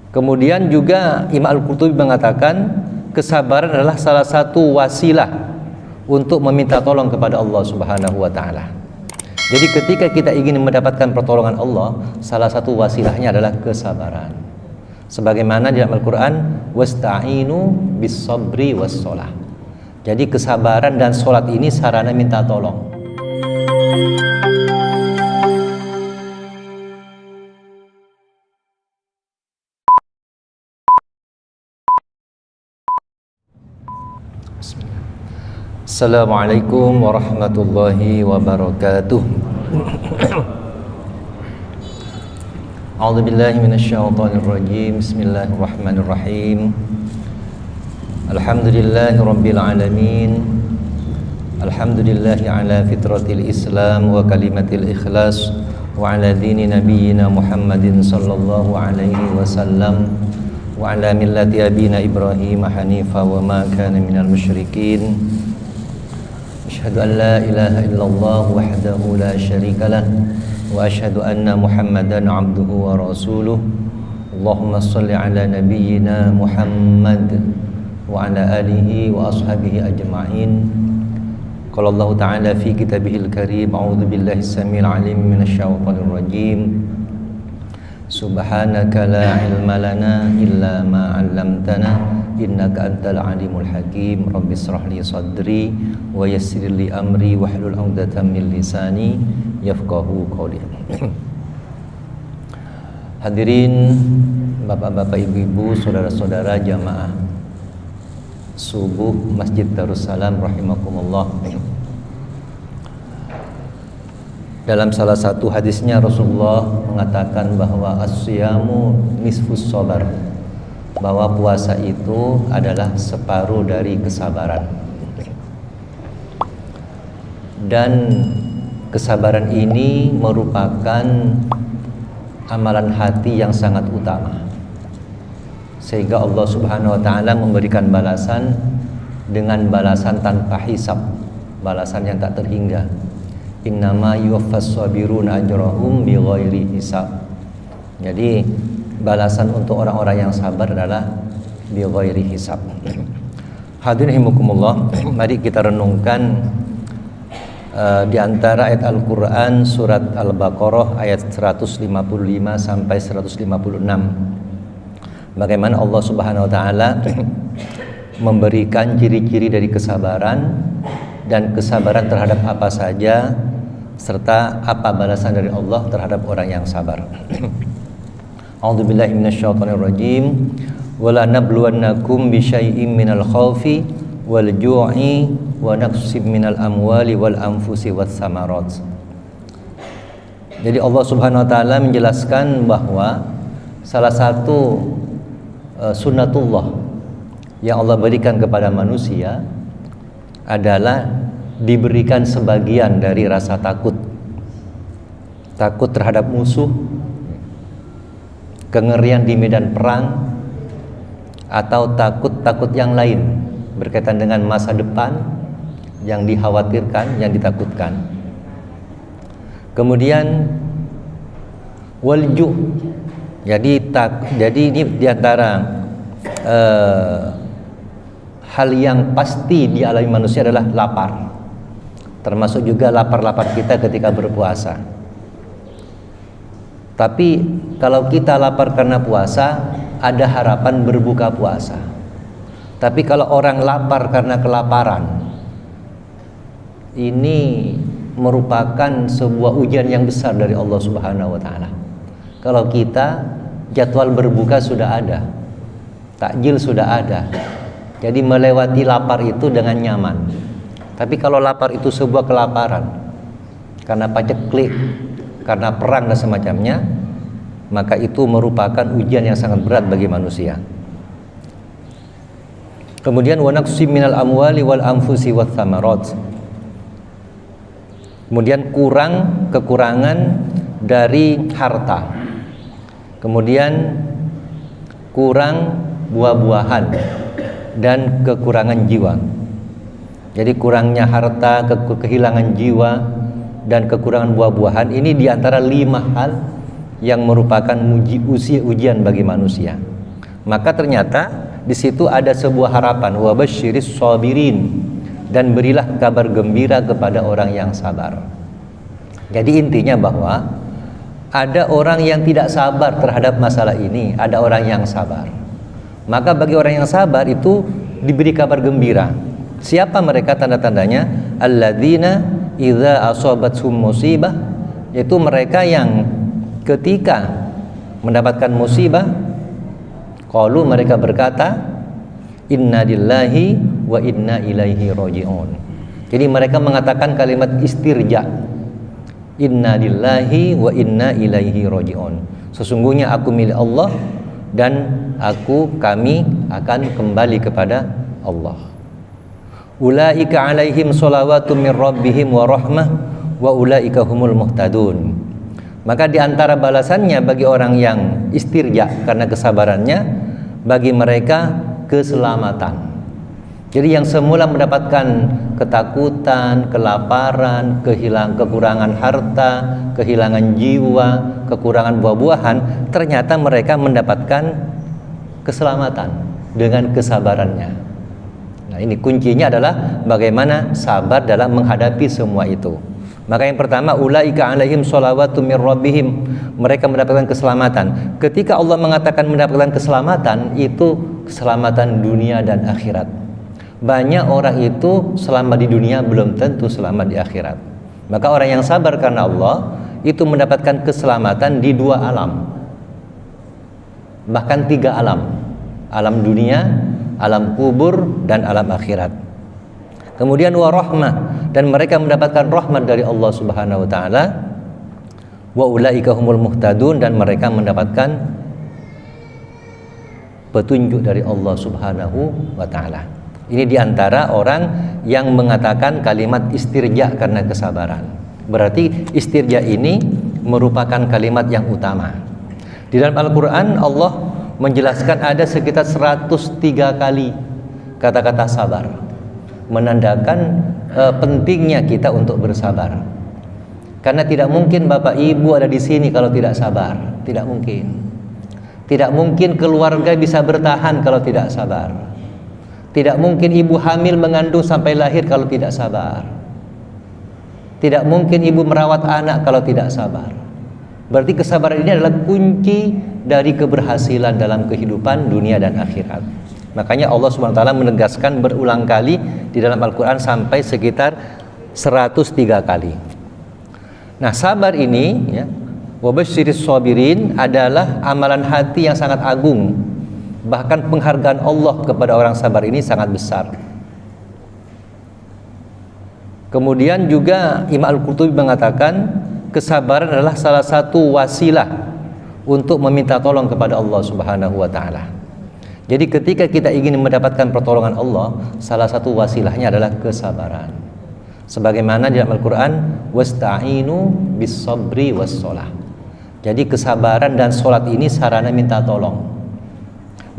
Kemudian juga Imam Al-Qurtubi mengatakan kesabaran adalah salah satu wasilah untuk meminta tolong kepada Allah Subhanahu wa taala. Jadi ketika kita ingin mendapatkan pertolongan Allah, salah satu wasilahnya adalah kesabaran. Sebagaimana di dalam Al-Qur'an, wasta'inu bis-sabri was-shalah. Jadi kesabaran dan sholat ini sarana minta tolong. Assalamualaikum warahmatullahi wabarakatuh. A'udzu billahi minasyaitonir rajim. Bismillahirrahmanirrahim. Alhamdulillahi rabbil alamin. Alhamdulillahi ala fitratil Islam wa kalimatil ikhlas wa ala dini nabiyyina Muhammadin sallallahu alaihi wasallam wa ala millati abina Ibrahim hanifa wa ma kana minal musyrikin. Asyhadu an la ilaha illallah wahdahu la syarika lah wa asyhadu anna Muhammadan abduhu wa rasuluh. Allahumma shalli ala nabiyyina Muhammad wa ala alihi wa ashabihi ajma'in. Qala Allah ta'ala fi kitabihil karim, a'udzu billahi samil alim minasyaitonir rajim. Subhanaka la ilma lana illa ma 'allamtana innaka antal alimul hakim. Rabbi shrah li sadri wa yassir li amri wahlul 'uqdatam min lisani yafqahu qawli. Hadirin bapak-bapak, ibu-ibu, saudara-saudara jamaah subuh Masjid Darussalam rahimakumullah. Dalam salah satu hadisnya Rasulullah mengatakan bahwa as-siyamu nisfus sabar, bahwa puasa itu adalah separuh dari kesabaran. Dan kesabaran ini merupakan amalan hati yang sangat utama, sehingga Allah Subhanahu wa taala memberikan balasan dengan balasan tanpa hisab, balasan yang tak terhingga. Innama yuwaffas sabiruna ajrahum bighairi hisab. Jadi balasan untuk orang-orang yang sabar adalah bighairi hisab. Hadirin rahimakumullah, mari kita renungkan di antara ayat Al-Qur'an surat Al-Baqarah ayat 155 sampai 156. Bagaimana Allah Subhanahu wa taala memberikan ciri-ciri dari kesabaran dan kesabaran terhadap apa saja, serta apa balasan dari Allah terhadap orang yang sabar. A'udzubillahi minasyaitonirrajim. Wala nabluwannakum bisyai'im minal khaufi wal ju'i wa naqsim minal amwali wal anfusi was samarat. Jadi Allah Subhanahu wa taala menjelaskan bahwa salah satu sunnatullah yang Allah berikan kepada manusia adalah diberikan sebagian dari rasa takut terhadap musuh, kengerian di medan perang, atau takut yang lain berkaitan dengan masa depan yang dikhawatirkan, yang ditakutkan. Kemudian walju, jadi ini diantara hal yang pasti dialami manusia adalah lapar, termasuk juga lapar kita ketika berpuasa. Tapi kalau kita lapar karena puasa, ada harapan berbuka puasa. Tapi kalau orang lapar karena kelaparan, ini merupakan sebuah ujian yang besar dari Allah Subhanahu wa taala. Kalau kita jadwal berbuka sudah ada, takjil sudah ada, jadi melewati lapar itu dengan nyaman. Tapi kalau lapar itu sebuah kelaparan karena paceklik, karena perang dan semacamnya, maka itu merupakan ujian yang sangat berat bagi manusia. Kemudian wa naqsim minal amwali wal anfusi wath thamarat. Kemudian kekurangan dari harta. Kemudian kurang buah-buahan dan kekurangan jiwa. Jadi kurangnya harta, kehilangan jiwa, dan kekurangan buah-buahan ini diantara 5 hal yang merupakan ujian bagi manusia. Maka ternyata di situ ada sebuah harapan, wa basyiris sabirin, dan berilah kabar gembira kepada orang yang sabar. Jadi intinya bahwa ada orang yang tidak sabar terhadap masalah ini, ada orang yang sabar. Maka bagi orang yang sabar itu diberi kabar gembira. Siapa mereka? Tanda-tandanya alladzina idza asabathum musibah, yaitu mereka yang ketika mendapatkan musibah qalu, mereka berkata inna lillahi wa inna ilaihi raji'un. Jadi mereka mengatakan kalimat istirja, inna lillahi wa inna ilaihi raji'un. Sesungguhnya aku milik Allah dan kami akan kembali kepada Allah. Ulaika alaihim sholawatu min rabbihim wa rahmah wa ulaika humul muhtadun. Maka di antara balasannya bagi orang yang istirja karena kesabarannya, bagi mereka keselamatan. Jadi yang semula mendapatkan ketakutan, kelaparan, kekurangan harta, kehilangan jiwa, kekurangan buah-buahan, ternyata mereka mendapatkan keselamatan dengan kesabarannya. Nah, ini kuncinya adalah bagaimana sabar dalam menghadapi semua itu. Maka yang pertama, ulaika alaihim sholawatu mir rabbihim, mereka mendapatkan keselamatan. Ketika Allah mengatakan mendapatkan keselamatan, itu keselamatan dunia dan akhirat. Banyak orang itu selamat di dunia, belum tentu selamat di akhirat. Maka orang yang sabar karena Allah itu mendapatkan keselamatan di 2 alam, bahkan 3 alam: alam dunia, alam kubur, dan alam akhirat. Kemudian warahmah, dan mereka mendapatkan rahmat dari Allah Subhanahu wa taala. Wa ulaika humul muhtadun, dan mereka mendapatkan petunjuk dari Allah Subhanahu wa taala. Ini diantara orang yang mengatakan kalimat istirja karena kesabaran. Berarti istirja ini merupakan kalimat yang utama. Di dalam Al-Quran Allah menjelaskan ada sekitar 103 kali kata-kata sabar, menandakan pentingnya kita untuk bersabar. Karena tidak mungkin Bapak Ibu ada di sini kalau tidak sabar, tidak mungkin. Tidak mungkin keluarga bisa bertahan kalau tidak sabar. Tidak mungkin ibu hamil mengandung sampai lahir kalau tidak sabar. Tidak mungkin ibu merawat anak kalau tidak sabar. Berarti kesabaran ini adalah kunci dari keberhasilan dalam kehidupan dunia dan akhirat. Makanya Allah SWT menegaskan berulang kali di dalam Al-Quran sampai sekitar 103 kali. Nah, sabar ini ya, wa basyiris sabirin, adalah amalan hati yang sangat agung. Bahkan penghargaan Allah kepada orang sabar ini sangat besar. Kemudian juga Imam Al-Qurtubi mengatakan kesabaran adalah salah satu wasilah untuk meminta tolong kepada Allah Subhanahu wa taala. Jadi ketika kita ingin mendapatkan pertolongan Allah, salah satu wasilahnya adalah kesabaran. Sebagaimana di dalam Al-Qur'an, wasta'inu bis-sabri was-shalah. Jadi kesabaran dan salat ini sarana minta tolong.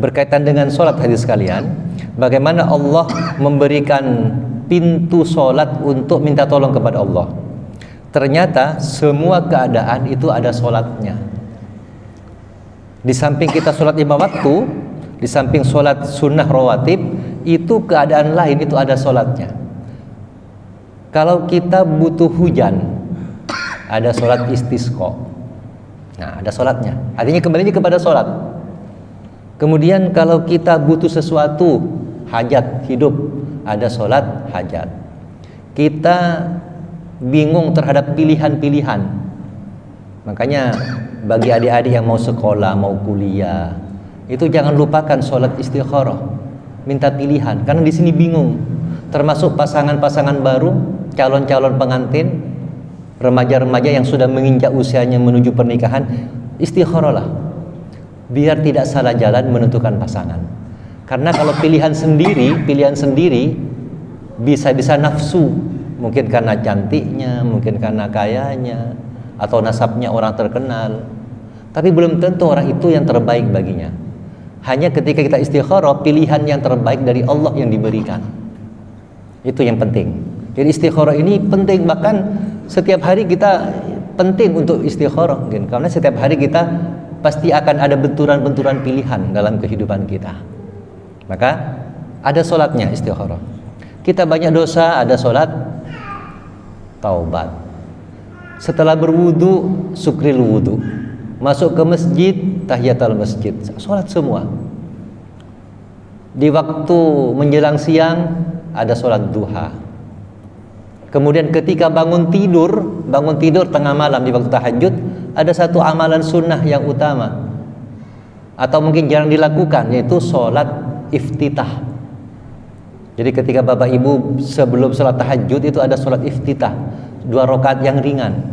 Berkaitan dengan sholat, hadis sekalian, bagaimana Allah memberikan pintu sholat untuk minta tolong kepada Allah. Ternyata semua keadaan itu ada sholatnya. Di samping kita sholat 5 waktu, di samping sholat sunnah rawatib, itu keadaan lain itu ada sholatnya. Kalau kita butuh hujan, ada sholat istisqa. Nah, ada sholatnya. Artinya kembali kepada sholat. Kemudian kalau kita butuh sesuatu, hajat hidup, ada sholat hajat. Kita bingung terhadap pilihan-pilihan, makanya bagi adik-adik yang mau sekolah, mau kuliah, itu jangan lupakan sholat istikharah, minta pilihan, karena di sini bingung. Termasuk pasangan-pasangan baru, calon-calon pengantin, remaja-remaja yang sudah menginjak usianya menuju pernikahan, istikharahlah. Biar tidak salah jalan menentukan pasangan. Karena kalau pilihan sendiri bisa-bisa nafsu, mungkin karena cantiknya, mungkin karena kayanya, atau nasabnya orang terkenal. Tapi belum tentu orang itu yang terbaik baginya. Hanya ketika kita istikharah, pilihan yang terbaik dari Allah yang diberikan. Itu yang penting. Jadi istikharah ini penting, bahkan setiap hari kita penting untuk istikharah, karena setiap hari kita pasti akan ada benturan-benturan pilihan dalam kehidupan kita. Maka ada sholatnya istikharah. Kita banyak dosa, ada sholat taubat. Setelah berwudu, syukril wudu. Masuk ke masjid, tahiyatul masjid. Sholat semua. Di waktu menjelang siang ada sholat duha. Kemudian ketika bangun tidur tengah malam di waktu tahajud, ada satu amalan sunnah yang utama atau mungkin jarang dilakukan, yaitu sholat iftitah. Jadi ketika Bapak Ibu sebelum sholat tahajud itu ada sholat iftitah, 2 rakaat yang ringan.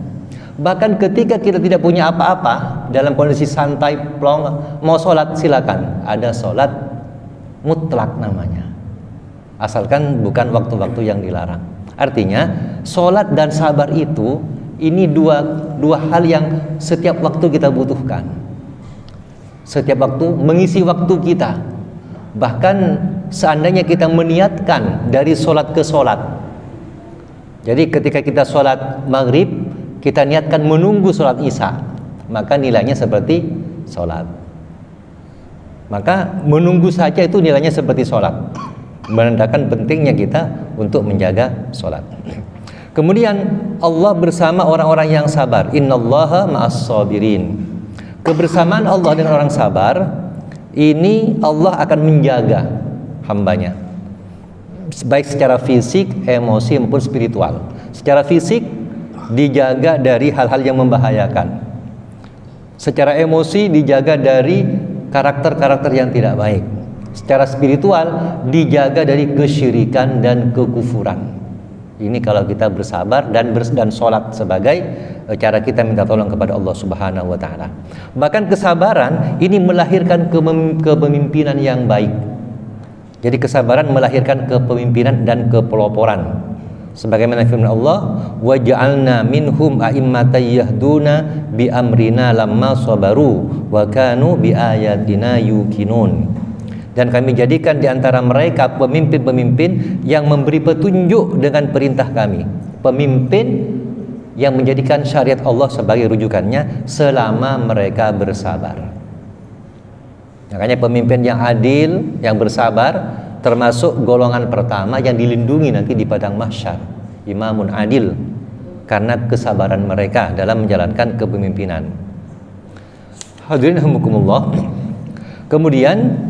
Bahkan ketika kita tidak punya apa-apa, dalam kondisi santai, plong, mau sholat silakan, ada sholat mutlak namanya, asalkan bukan waktu-waktu yang dilarang. Artinya sholat dan sabar itu ini dua hal yang setiap waktu kita butuhkan. Setiap waktu mengisi waktu kita. Bahkan seandainya kita meniatkan dari sholat ke sholat. Jadi ketika kita sholat maghrib, kita niatkan menunggu sholat isya, maka nilainya seperti sholat. Maka menunggu saja itu nilainya seperti sholat, menandakan pentingnya kita untuk menjaga sholat. Kemudian Allah bersama orang-orang yang sabar. Innallaha ma'as sabirin. Kebersamaan Allah dan orang sabar ini, Allah akan menjaga hambanya, baik secara fisik, emosi maupun spiritual. Secara fisik dijaga dari hal-hal yang membahayakan. Secara emosi dijaga dari karakter-karakter yang tidak baik. Secara spiritual dijaga dari kesyirikan dan kekufuran. Ini kalau kita bersabar dan sholat sebagai cara kita minta tolong kepada Allah Subhanahu wa taala. Bahkan kesabaran ini melahirkan kepemimpinan yang baik. Jadi kesabaran melahirkan kepemimpinan dan kepeloporan. Sebagaimana firman Allah, wa ja'alna minhum a'immatan yahduna bi amrina lamma sabaru wa kanu bi ayatina yuqinun. Dan kami jadikan di antara mereka pemimpin-pemimpin yang memberi petunjuk dengan perintah kami. Pemimpin yang menjadikan syariat Allah sebagai rujukannya selama mereka bersabar. Makanya pemimpin yang adil, yang bersabar, termasuk golongan pertama yang dilindungi nanti di padang mahsyar, imamun adil, karena kesabaran mereka dalam menjalankan kepemimpinan. Hadirin rahimakumullah. Kemudian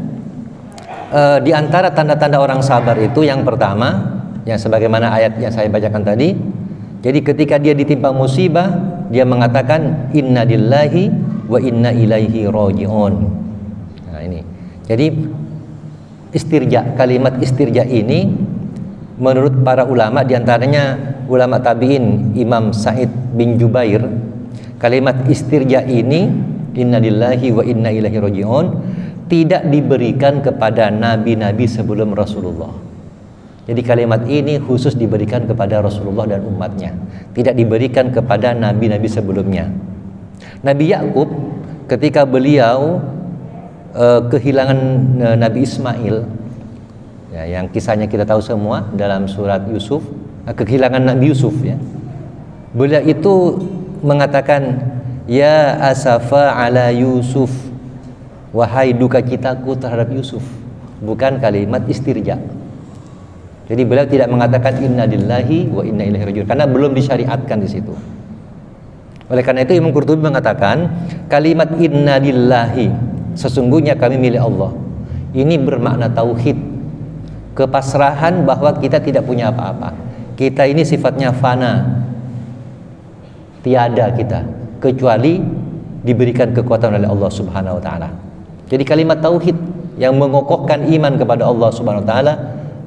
di antara tanda-tanda orang sabar itu yang pertama, yang sebagaimana ayat yang saya bacakan tadi. Jadi ketika dia ditimpa musibah, dia mengatakan inna lillahi wa inna ilaihi raji'un. Nah ini. Jadi kalimat istirja ini menurut para ulama, diantaranya ulama tabi'in Imam Sa'id bin Jubair, kalimat istirja ini inna lillahi wa inna ilaihi raji'un tidak diberikan kepada nabi-nabi sebelum Rasulullah. Jadi kalimat ini khusus diberikan kepada Rasulullah dan umatnya, tidak diberikan kepada nabi-nabi sebelumnya. Nabi Yakub ketika beliau kehilangan Nabi Ismail, ya, yang kisahnya kita tahu semua dalam surat Yusuf, kehilangan Nabi Yusuf, ya, beliau itu mengatakan, ya asafa ala Yusuf, wahai duka citaku terhadap Yusuf, bukan kalimat istirja. Jadi beliau tidak mengatakan inna lillahi wa inna ilaihi raji'un karena belum disyariatkan di situ. Oleh karena itu Imam Qurtubi mengatakan kalimat inna lillahi, sesungguhnya kami milik Allah, ini bermakna tauhid, kepasrahan bahwa kita tidak punya apa-apa. Kita ini sifatnya fana, tiada kita kecuali diberikan kekuatan oleh Allah Subhanahu wa taala. Jadi kalimat tauhid yang mengokohkan iman kepada Allah Subhanahu wa taala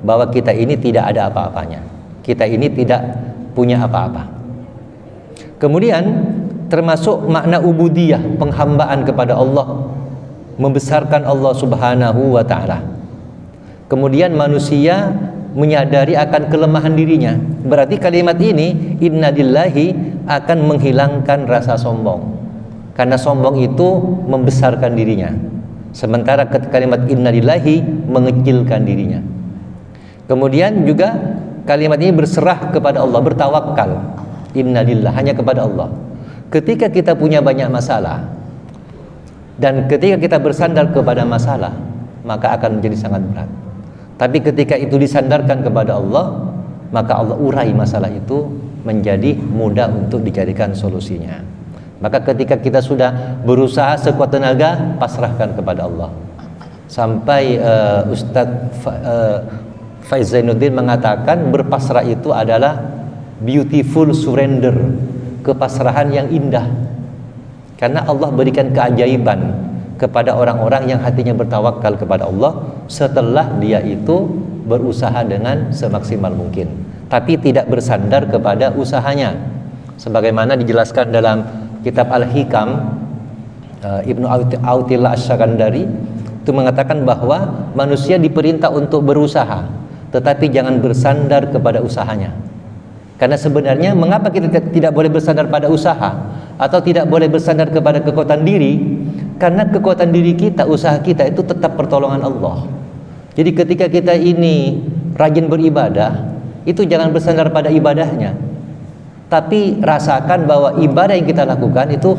bahwa kita ini tidak ada apa-apanya. Kita ini tidak punya apa-apa. Kemudian termasuk makna ubudiyah, penghambaan kepada Allah, membesarkan Allah Subhanahu wa taala. Kemudian manusia menyadari akan kelemahan dirinya. Berarti kalimat ini inna lillahi akan menghilangkan rasa sombong. Karena sombong itu membesarkan dirinya. Sementara kalimat inna lillahi mengecilkan dirinya. Kemudian juga kalimat ini berserah kepada Allah, bertawakal. Inna lillah, hanya kepada Allah. Ketika kita punya banyak masalah, Dan ketika kita bersandar kepada masalah, maka akan menjadi sangat berat. Tapi ketika itu disandarkan kepada Allah, maka Allah urai masalah itu menjadi mudah untuk dijadikan solusinya. Maka ketika kita sudah berusaha sekuat tenaga, pasrahkan kepada Allah. Sampai Ustadz Faiz Zainuddin mengatakan berpasrah itu adalah beautiful surrender, kepasrahan yang indah. Karena Allah berikan keajaiban kepada orang-orang yang hatinya bertawakal kepada Allah setelah dia itu berusaha dengan semaksimal mungkin, tapi tidak bersandar kepada usahanya. Sebagaimana dijelaskan dalam kitab Al-Hikam, Ibnu Athiillah Asy-Syakandari itu mengatakan bahwa manusia diperintah untuk berusaha, tetapi jangan bersandar kepada usahanya. Karena sebenarnya mengapa kita tidak boleh bersandar pada usaha atau tidak boleh bersandar kepada kekuatan diri? Karena kekuatan diri kita, usaha kita itu tetap pertolongan Allah. Jadi ketika kita ini rajin beribadah, itu jangan bersandar pada ibadahnya, tapi rasakan bahwa ibadah yang kita lakukan itu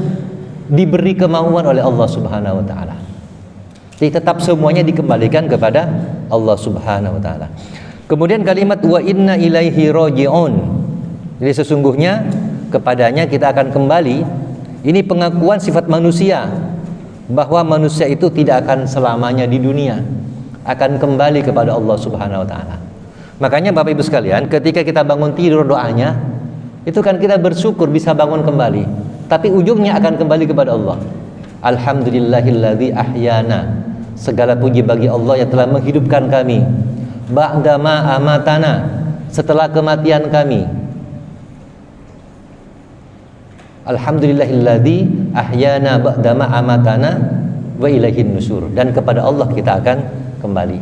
diberi kemauan oleh Allah Subhanahu wa taala. Jadi tetap semuanya dikembalikan kepada Allah Subhanahu wa taala. Kemudian kalimat wa inna ilaihi raji'un. Jadi sesungguhnya kepadanya kita akan kembali. Ini pengakuan sifat manusia, bahwa manusia itu tidak akan selamanya di dunia, akan kembali kepada Allah Subhanahu wa taala. Makanya Bapak Ibu sekalian, ketika kita bangun tidur doanya, itu kan kita bersyukur bisa bangun kembali, tapi ujungnya akan kembali kepada Allah. Alhamdulillahilladzi ahyana. Segala puji bagi Allah yang telah menghidupkan kami ba'dama amatana, setelah kematian kami. Alhamdulillahilladzi ahyana ba'dama amatana wa ilaihin nusur. Dan kepada Allah kita akan kembali.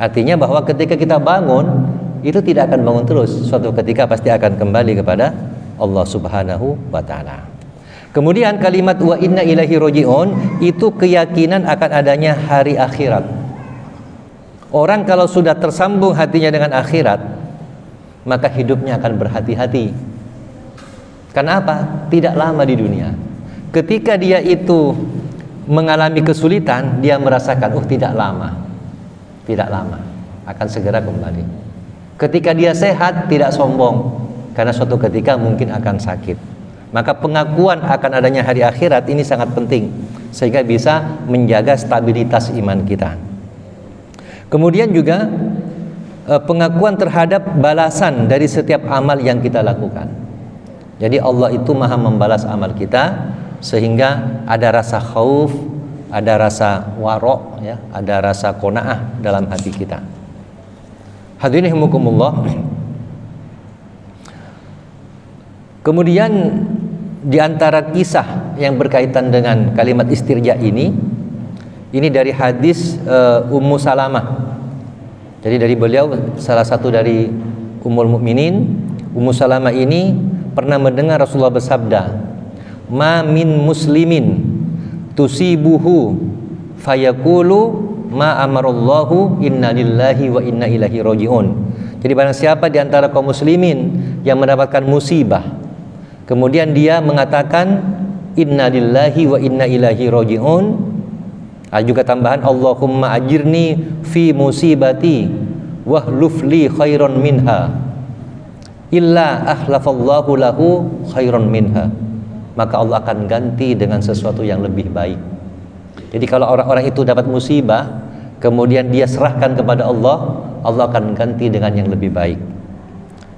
Artinya bahwa ketika kita bangun, itu tidak akan bangun terus. Suatu ketika pasti akan kembali kepada Allah Subhanahu wa ta'ala. Kemudian kalimat wa inna ilaihi raji'un itu keyakinan akan adanya hari akhirat. Orang kalau sudah tersambung hatinya dengan akhirat, maka hidupnya akan berhati-hati. Karena apa? Tidak lama di dunia. Ketika dia itu mengalami kesulitan, dia merasakan, oh tidak lama, akan segera kembali. Ketika dia sehat, tidak sombong, karena suatu ketika mungkin akan sakit. Maka pengakuan akan adanya hari akhirat ini sangat penting, sehingga bisa menjaga stabilitas iman kita. Kemudian juga pengakuan terhadap balasan dari setiap amal yang kita lakukan. Jadi Allah itu maha membalas amal kita, sehingga ada rasa khauf, ada rasa warok, ya, ada rasa qanaah dalam hati kita. Hadirin rahimakumullah. Kemudian di antara kisah yang berkaitan dengan kalimat istirja ini dari hadis Ummu Salamah. Jadi dari beliau, salah satu dari Ummul Mukminin, Ummu Salamah ini pernah mendengar Rasulullah bersabda, "Ma min muslimin tusibuhu fayaqulu ma amarallahu inna lillahi wa inna ilaihi raji'un." Jadi barang siapa di antara kaum muslimin yang mendapatkan musibah, kemudian dia mengatakan inna lillahi wa inna ilaihi raji'un, juga tambahan Allahumma ajirni fi musibati wahluf li khairan minha illa ahlafallahu lahu khairan minha, maka Allah akan ganti dengan sesuatu yang lebih baik. Jadi kalau orang-orang itu dapat musibah, kemudian dia serahkan kepada Allah, Allah akan ganti dengan yang lebih baik.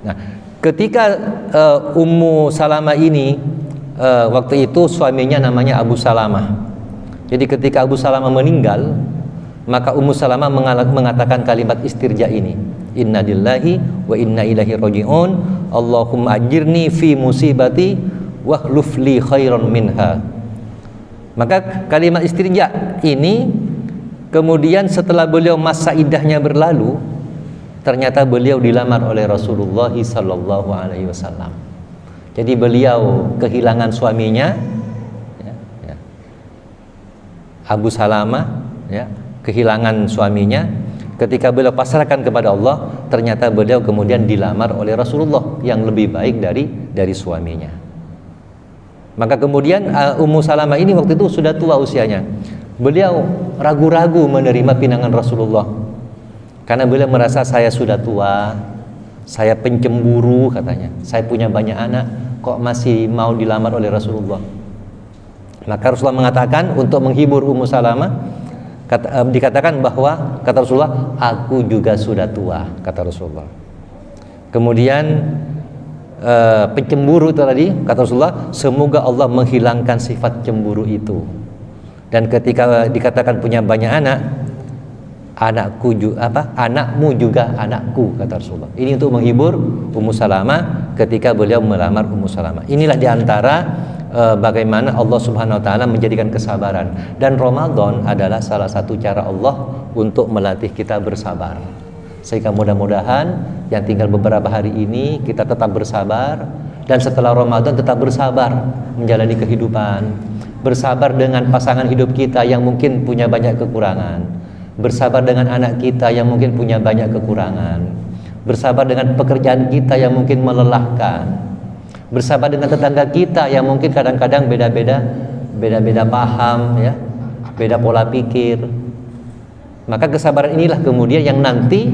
Nah, ketika Ummu Salamah ini waktu itu suaminya namanya Abu Salamah. Jadi ketika Abu Salamah meninggal, maka Ummu Salamah mengatakan kalimat istirja ini, inna lillahi wa inna ilaihi raji'un, Allahumma ajirni fi musibati wahluf li khairan minha. Maka kalimat istirja ini kemudian setelah beliau masa iddahnya berlalu, ternyata beliau dilamar oleh Rasulullah sallallahu alaihi wasallam. Jadi beliau kehilangan suaminya, Abu Salamah, kehilangan suaminya. Ketika beliau pasrahkan kepada Allah, ternyata beliau kemudian dilamar oleh Rasulullah yang lebih baik dari suaminya. Maka kemudian Ummu Salamah ini waktu itu sudah tua usianya. Beliau ragu-ragu menerima pinangan Rasulullah karena beliau merasa saya sudah tua, saya pencemburu katanya, saya punya banyak anak, kok masih mau dilamar oleh Rasulullah. Maka Rasulullah mengatakan untuk menghibur Ummu Salamah, dikatakan bahwa kata Rasulullah, aku juga sudah tua, kata Rasulullah. Kemudian pencemburu itu tadi, kata Rasulullah, semoga Allah menghilangkan sifat cemburu itu. Dan ketika dikatakan punya banyak anak, anakmu juga anakku, kata Rasulullah. Ini untuk menghibur Ummu Salamah ketika beliau melamar Ummu Salamah. Inilah diantara bagaimana Allah Subhanahu Wa Taala menjadikan kesabaran. Dan Ramadan adalah salah satu cara Allah untuk melatih kita bersabar. Sehingga mudah-mudahan yang tinggal beberapa hari ini kita tetap bersabar, dan setelah Ramadan tetap bersabar menjalani kehidupan. Bersabar dengan pasangan hidup kita yang mungkin punya banyak kekurangan. Bersabar dengan anak kita yang mungkin punya banyak kekurangan. Bersabar dengan pekerjaan kita yang mungkin melelahkan. Bersabar dengan tetangga kita yang mungkin kadang-kadang beda-beda paham, ya, beda pola pikir. Maka kesabaran inilah kemudian yang nanti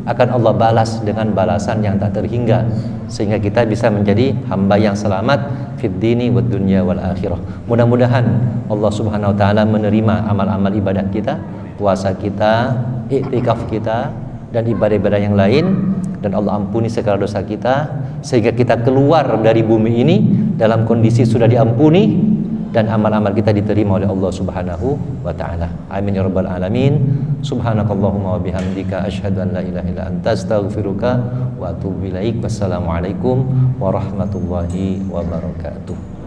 akan Allah balas dengan balasan yang tak terhingga, sehingga kita bisa menjadi hamba yang selamat fid dini wad dunya wal akhirah. Mudah-mudahan Allah Subhanahu Wa Taala menerima amal-amal ibadah kita, puasa kita, iktikaf kita, dan ibadah-ibadah yang lain, dan Allah ampuni segala dosa kita sehingga kita keluar dari bumi ini dalam kondisi sudah diampuni dan amal-amal kita diterima oleh Allah Subhanahu wa taala. Amin ya rabbal alamin. Subhanakallahumma wa bihamdika asyhadu an la ilaha illa anta astaghfiruka wa atubu ilaik. Wassalamualaikum warahmatullahi wabarakatuh.